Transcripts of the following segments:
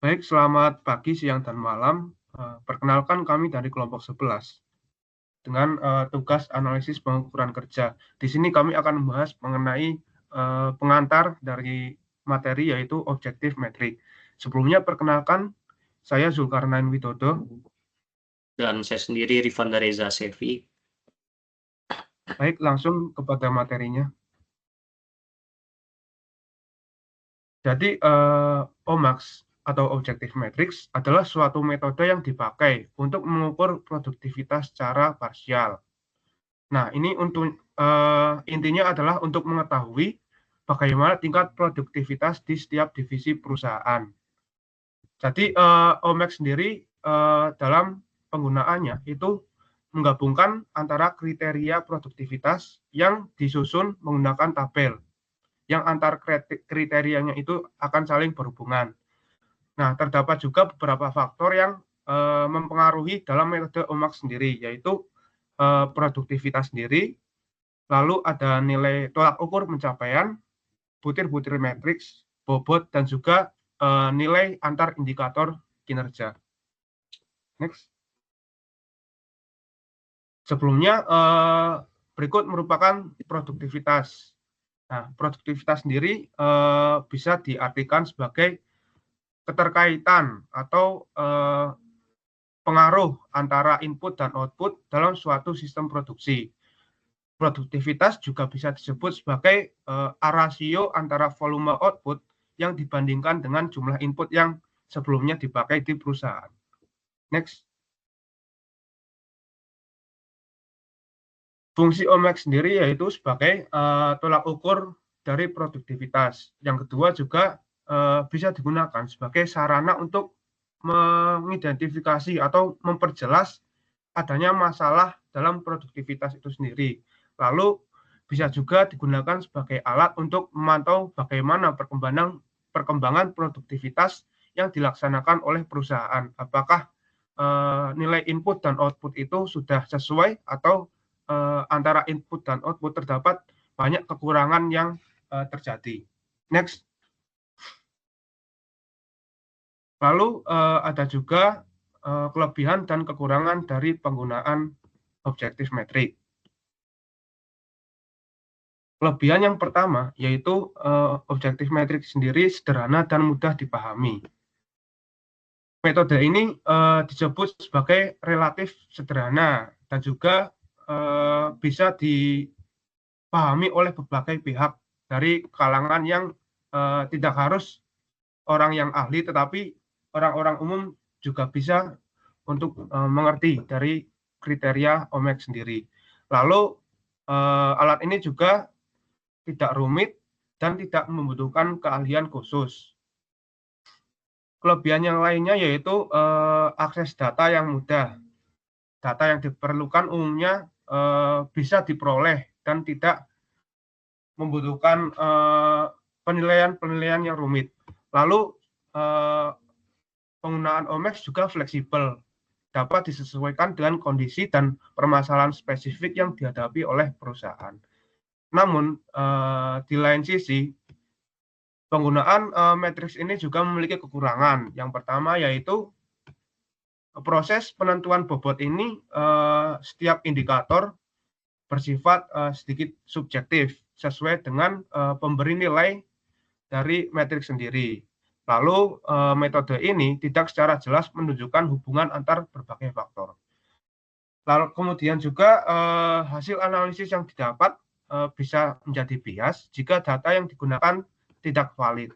Baik, selamat pagi, siang, dan malam. Perkenalkan kami dari kelompok 11 dengan tugas analisis pengukuran kerja. Di sini kami akan membahas mengenai pengantar dari materi yaitu objektif metrik. Sebelumnya perkenalkan, saya Zulkarnain Widodo. Dan saya sendiri Rifanda Reza Sevi. Baik, langsung kepada materinya. Jadi, OMAX atau Objective Matrix adalah suatu metode yang dipakai untuk mengukur produktivitas secara parsial. Nah, ini untuk intinya adalah untuk mengetahui bagaimana tingkat produktivitas di setiap divisi perusahaan. Jadi, OMAX sendiri dalam penggunaannya itu menggabungkan antara kriteria produktivitas yang disusun menggunakan tabel, yang antar kriterianya itu akan saling berhubungan. Nah, terdapat juga beberapa faktor yang mempengaruhi dalam metode OMAX sendiri, yaitu produktivitas sendiri, lalu ada nilai tolak ukur pencapaian, butir-butir matriks, bobot, dan juga nilai antar indikator kinerja. Next. Sebelumnya, berikut merupakan produktivitas. Nah, produktivitas sendiri bisa diartikan sebagai keterkaitan atau pengaruh antara input dan output dalam suatu sistem produksi. Produktivitas juga bisa disebut sebagai rasio antara volume output yang dibandingkan dengan jumlah input yang sebelumnya dipakai di perusahaan. Next. Fungsi OMAX sendiri yaitu sebagai tolak ukur dari produktivitas. Yang kedua juga bisa digunakan sebagai sarana untuk mengidentifikasi atau memperjelas adanya masalah dalam produktivitas itu sendiri. Lalu bisa juga digunakan sebagai alat untuk memantau bagaimana perkembangan produktivitas yang dilaksanakan oleh perusahaan. Apakah nilai input dan output itu sudah sesuai atau antara input dan output terdapat banyak kekurangan yang terjadi. Next. Lalu ada juga kelebihan dan kekurangan dari penggunaan objektif metrik. Kelebihan yang pertama yaitu objektif metrik sendiri sederhana dan mudah dipahami. Metode ini disebut sebagai relatif sederhana dan juga bisa dipahami oleh berbagai pihak dari kalangan yang tidak harus orang yang ahli, tetapi orang-orang umum juga bisa untuk mengerti dari kriteria OMAX sendiri. Lalu alat ini juga tidak rumit dan tidak membutuhkan keahlian khusus. Kelebihan yang lainnya yaitu akses data yang mudah. Data yang diperlukan umumnya bisa diperoleh dan tidak membutuhkan penilaian-penilaian yang rumit. Lalu penggunaan OMAX juga fleksibel, dapat disesuaikan dengan kondisi dan permasalahan spesifik yang dihadapi oleh perusahaan. Namun, di lain sisi, penggunaan matriks ini juga memiliki kekurangan. Yang pertama yaitu proses penentuan bobot ini setiap indikator bersifat sedikit subjektif sesuai dengan pemberi nilai dari matriks sendiri. Lalu metode ini tidak secara jelas menunjukkan hubungan antar berbagai faktor. Lalu kemudian juga hasil analisis yang didapat bisa menjadi bias jika data yang digunakan tidak valid.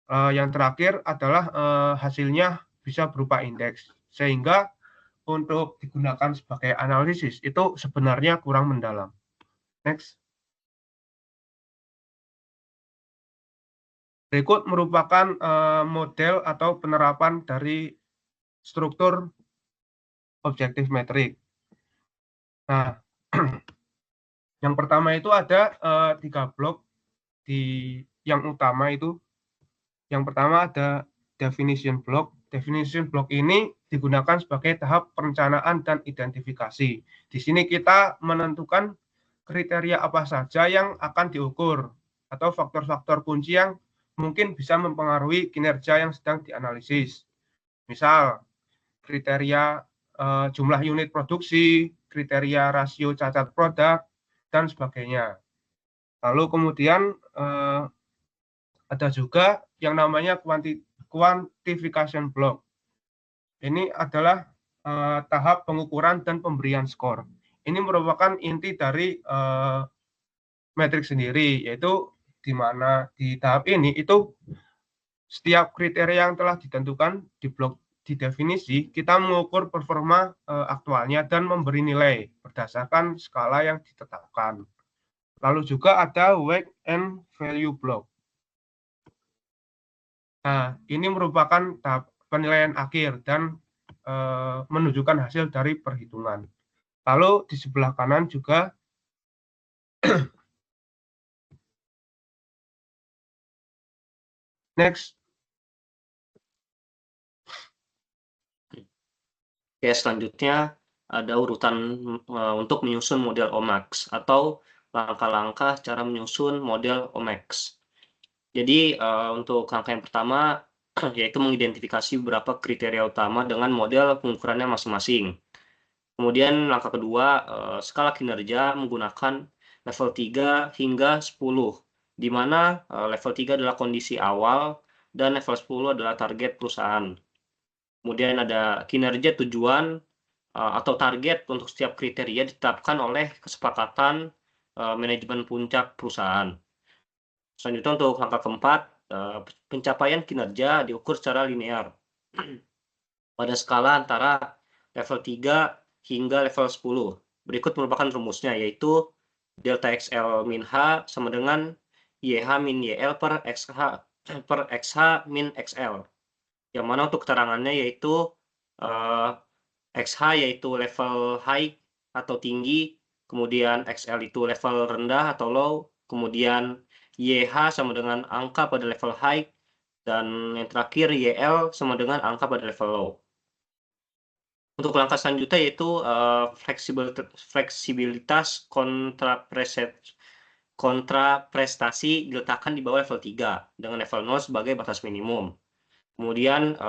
Yang terakhir adalah hasilnya bisa berupa indeks, sehingga untuk digunakan sebagai analisis itu sebenarnya kurang mendalam. Next. Berikut merupakan model atau penerapan dari struktur objektif metrik. Nah, yang pertama itu ada 3 blok yang utama itu. Yang pertama ada definition block. Definition block ini digunakan sebagai tahap perencanaan dan identifikasi. Di sini kita menentukan kriteria apa saja yang akan diukur atau faktor-faktor kunci yang mungkin bisa mempengaruhi kinerja yang sedang dianalisis. Misal, kriteria jumlah unit produksi, kriteria rasio cacat produk, dan sebagainya. Lalu kemudian ada juga yang namanya quantification block. Ini adalah tahap pengukuran dan pemberian skor. Ini merupakan inti dari metrik sendiri, yaitu di mana di tahap ini itu setiap kriteria yang telah ditentukan di blok di definisi, kita mengukur performa aktualnya dan memberi nilai berdasarkan skala yang ditetapkan. Lalu juga ada weight and value block. Nah, ini merupakan tahap penilaian akhir dan menunjukkan hasil dari perhitungan. Lalu di sebelah kanan juga next. Oke, selanjutnya ada urutan untuk menyusun model OMAX atau langkah-langkah cara menyusun model OMAX. Jadi untuk langkah yang pertama yaitu mengidentifikasi beberapa kriteria utama dengan model pengukurannya masing-masing. Kemudian langkah kedua, skala kinerja menggunakan level 3 hingga 10, di mana level 3 adalah kondisi awal dan level 10 adalah target perusahaan. Kemudian ada kinerja tujuan atau target untuk setiap kriteria ditetapkan oleh kesepakatan manajemen puncak perusahaan. Selanjutnya untuk langkah keempat, pencapaian kinerja diukur secara linear pada skala antara level 3 hingga level 10. Berikut merupakan rumusnya, yaitu delta XL min H sama dengan YH min YL per XH min XL. Yang mana untuk keterangannya yaitu XH yaitu level high atau tinggi, kemudian XL itu level rendah atau low, kemudian YH sama dengan angka pada level high, dan yang terakhir YL sama dengan angka pada level low. Untuk langkah selanjutnya yaitu fleksibilitas kontraprestasi diletakkan di bawah level 3 dengan level 0 sebagai batas minimum. Kemudian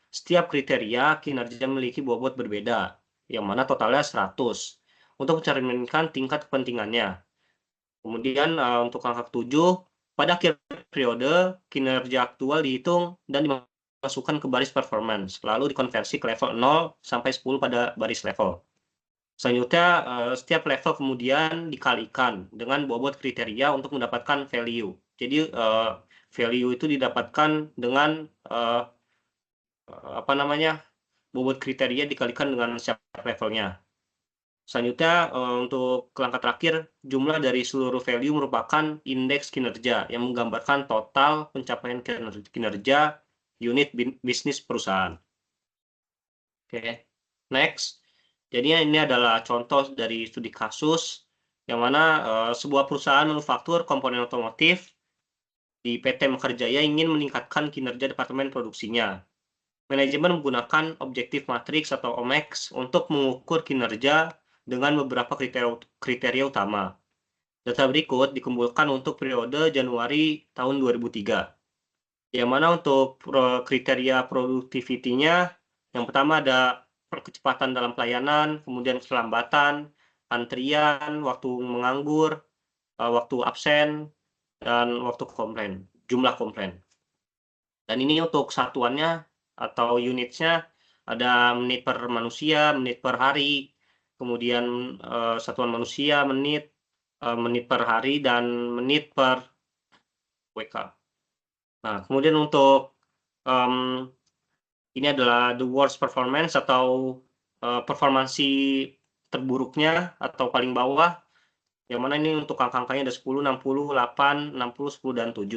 setiap kriteria kinerja memiliki bobot berbeda, yang mana totalnya 100, untuk mencerminkan tingkat kepentingannya. Kemudian untuk langkah 7, pada akhir periode kinerja aktual dihitung dan dimasukkan ke baris performance, lalu dikonversi ke level 0 sampai 10 pada baris level. Selanjutnya, setiap level kemudian dikalikan dengan bobot kriteria untuk mendapatkan value. Jadi, value itu didapatkan dengan bobot kriteria dikalikan dengan setiap levelnya. Selanjutnya, untuk langkah terakhir, jumlah dari seluruh value merupakan indeks kinerja yang menggambarkan total pencapaian kinerja unit bisnis perusahaan. Oke, next. Jadi ini adalah contoh dari studi kasus yang mana sebuah perusahaan manufaktur komponen otomotif di PT Mekarjaya ingin meningkatkan kinerja departemen produksinya. Manajemen menggunakan objektif matriks atau OMAX untuk mengukur kinerja dengan beberapa kriteria utama. Data berikut dikumpulkan untuk periode Januari tahun 2003. Yang mana untuk kriteria productivity-nya, yang pertama ada kecepatan dalam pelayanan, kemudian keterlambatan, antrian, waktu menganggur, waktu absen, dan waktu komplain, jumlah komplain. Dan ini untuk satuannya atau unitnya ada menit per manusia, menit per hari, kemudian satuan manusia, menit per hari, dan menit per WK. Nah, kemudian untuk ini adalah the worst performance atau performansi terburuknya atau paling bawah, yang mana ini untuk angka-angkanya ada 10, 60, 8, 60, 10, dan 7.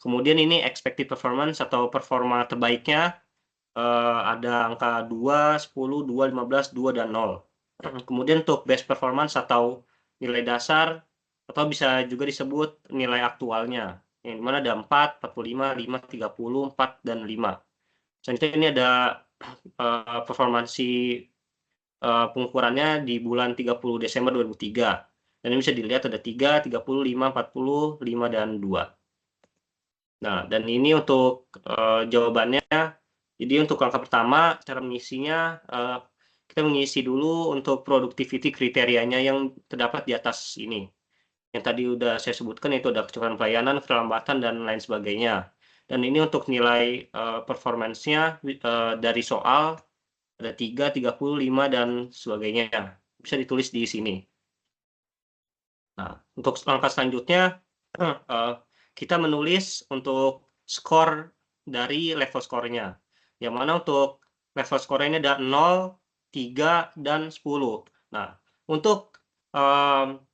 Kemudian ini expected performance atau performa terbaiknya ada angka 2, 10, 2, 15, 2, dan 0. Kemudian untuk best performance atau nilai dasar atau bisa juga disebut nilai aktualnya, yang mana ada 4, 45, 5, 30, 4, dan 5. Selanjutnya ini ada performansi pengukurannya di bulan 30 Desember 2003. Dan ini bisa dilihat ada 3, 30, 5, 40, 5, dan 2. Nah, dan ini untuk jawabannya. Jadi untuk langkah pertama, cara mengisinya, kita mengisi dulu untuk productivity kriterianya yang terdapat di atas ini. Yang tadi udah saya sebutkan, itu ada kecepatan pelayanan, keterlambatan, dan lain sebagainya. Dan ini untuk nilai performance-nya dari soal ada 3, 30, 5, dan sebagainya. Bisa ditulis di sini. Nah, untuk langkah selanjutnya, kita menulis untuk skor dari level skornya. Yang mana untuk level skornya ini ada 0, 3, dan 10. Nah, untuk 0,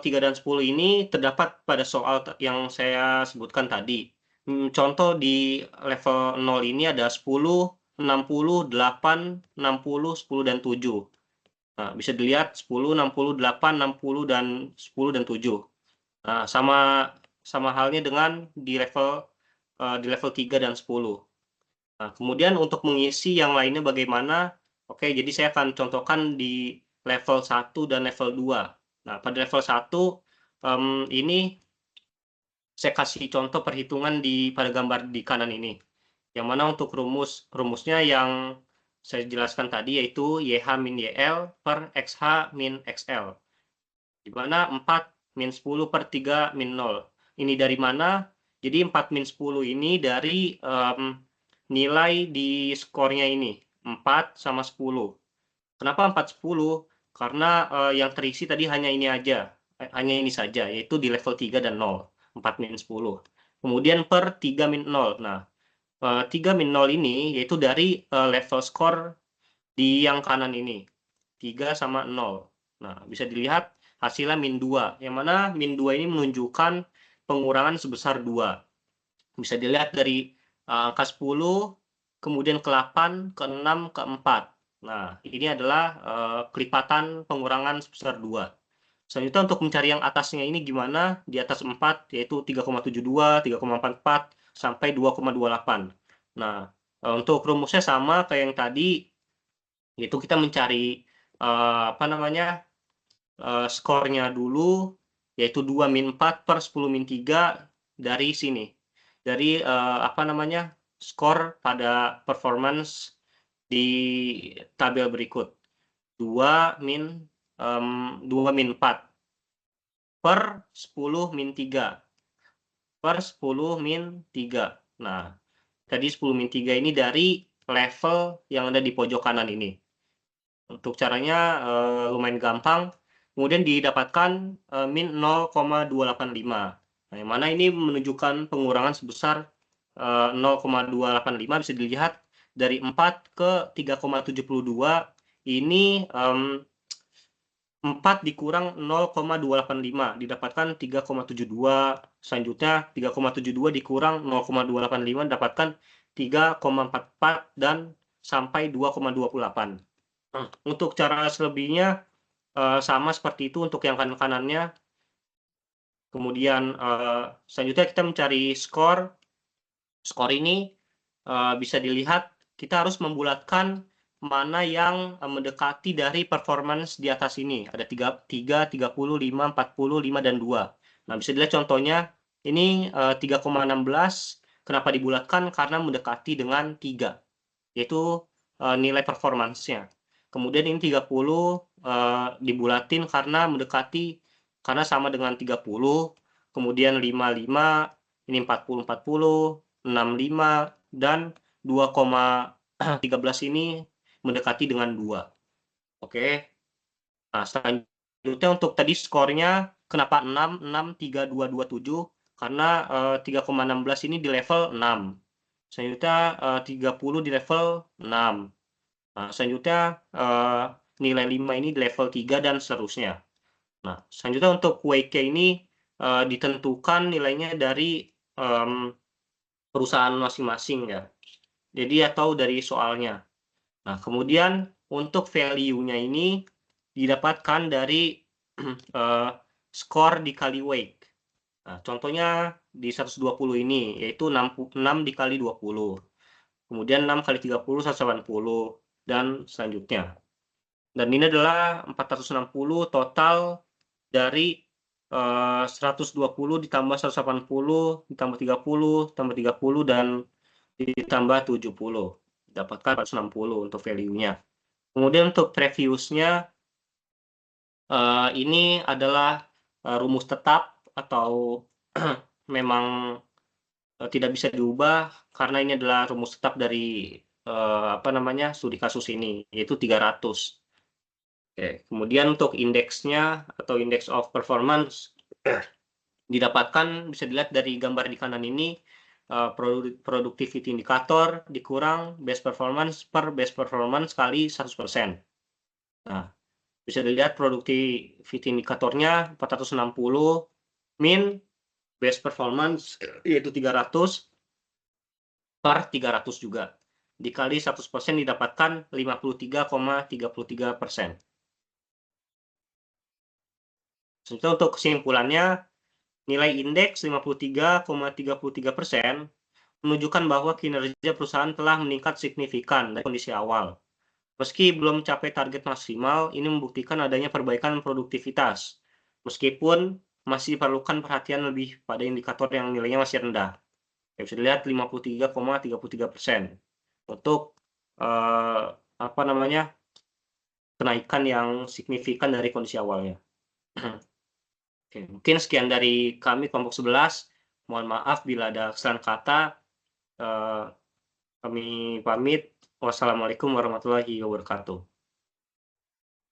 3, dan 10 ini terdapat pada soal yang saya sebutkan tadi. Contoh di level 0 ini ada 10, 60, 8, 60, 10, dan 7. Nah, bisa dilihat 10, 60, 8, 60, dan 10, dan 7. Nah, sama halnya dengan di level 3 dan 10. Nah, kemudian untuk mengisi yang lainnya bagaimana? Oke, jadi saya akan contohkan di level 1 dan level 2. Nah, pada level 1 ini saya kasih contoh perhitungan pada gambar di kanan ini. Yang mana untuk rumusnya yang saya jelaskan tadi, yaitu YH min YL per XH min XL. Di mana 4 min 10 per 3 min 0. Ini dari mana? Jadi 4 min 10 ini dari nilai di skornya ini. 4 sama 10. Kenapa 4, 10? Karena yang terisi tadi hanya ini aja. Hanya ini saja, yaitu di level 3 dan 0. 4 min 10. Kemudian per 3 min 0. Nah, 3 min 0 ini yaitu dari level skor di yang kanan ini. 3 sama 0. Nah, bisa dilihat hasilnya min 2. Yang mana min 2 ini menunjukkan pengurangan sebesar 2. Bisa dilihat dari angka 10, kemudian ke 8, ke 6, ke 4. Nah, ini adalah kelipatan pengurangan sebesar 2. Selanjutnya untuk mencari yang atasnya ini gimana? Di atas 4, yaitu 3,72, 3,44, sampai 2,28. Nah, untuk rumusnya sama kayak yang tadi, yaitu kita mencari skornya dulu, yaitu 2 min 4 per 10 min 3 dari sini. Dari skor pada performance di tabel berikut. 2 min 4 per 10 min 3 per 10 min 3. Nah, tadi 10 min 3 ini dari level yang ada di pojok kanan ini. Untuk caranya lumayan gampang. Kemudian didapatkan min 0,285. Nah, yang mana ini menunjukkan pengurangan sebesar 0,285. Bisa dilihat dari 4 ke 3,72 ini 4 dikurang 0,285 didapatkan 3,72. Selanjutnya 3,72 dikurang 0,285 dapatkan 3,44 dan sampai 2,28. Untuk cara selebihnya sama seperti itu untuk yang kanan-kanannya. Kemudian selanjutnya kita mencari skor. Skor ini bisa dilihat kita harus membulatkan mana yang mendekati dari performance di atas ini. Ada 3, 30, 5, 40, 5, dan 2. Nah, bisa dilihat contohnya ini 3,16. Kenapa dibulatkan? Karena mendekati dengan 3, yaitu nilai performance-nya. Kemudian ini 30 dibulatin karena mendekati, karena sama dengan 30. Kemudian 55, ini 40, 40, 65, dan 2,13 ini mendekati dengan 2. Oke. Nah, selanjutnya untuk tadi skornya, kenapa 6, 6, 3, 2, 2, 7? Karena 3,16 ini di level 6. Selanjutnya 30 di level 6. Nah, selanjutnya nilai 5 ini di level 3 dan seterusnya. Nah, selanjutnya untuk WK ini ditentukan nilainya dari perusahaan masing-masing ya. Jadi atau dari soalnya. Nah, kemudian untuk value-nya ini didapatkan dari skor dikali weight. Nah, contohnya di 120 ini, yaitu 6 dikali 20. Kemudian 6 kali 30, 180, dan selanjutnya. Dan ini adalah 460 total dari 120 ditambah 180 ditambah 30 tambah 30 dan ditambah 70, dapatkan 460 untuk value-nya. Kemudian untuk previous-nya, ini adalah rumus tetap atau memang tidak bisa diubah karena ini adalah rumus tetap dari studi kasus ini, yaitu 300. Oke, kemudian untuk indeksnya atau index of performance didapatkan, bisa dilihat dari gambar di kanan ini, productivity indikator dikurang base performance per base performance kali 100%. Nah, bisa dilihat productivity indikatornya 460, min base performance yaitu 300 per 300 juga. Dikali 100% didapatkan 53,33%. Selanjutnya untuk kesimpulannya, nilai indeks 53,33% menunjukkan bahwa kinerja perusahaan telah meningkat signifikan dari kondisi awal. Meski belum mencapai target maksimal, ini membuktikan adanya perbaikan produktivitas, meskipun masih diperlukan perhatian lebih pada indikator yang nilainya masih rendah. Bisa dilihat 53,33% untuk kenaikan yang signifikan dari kondisi awalnya. Oke, mungkin sekian dari kami kelompok 11. Mohon maaf bila ada kesalahan kata. Kami pamit. Wassalamualaikum warahmatullahi wabarakatuh.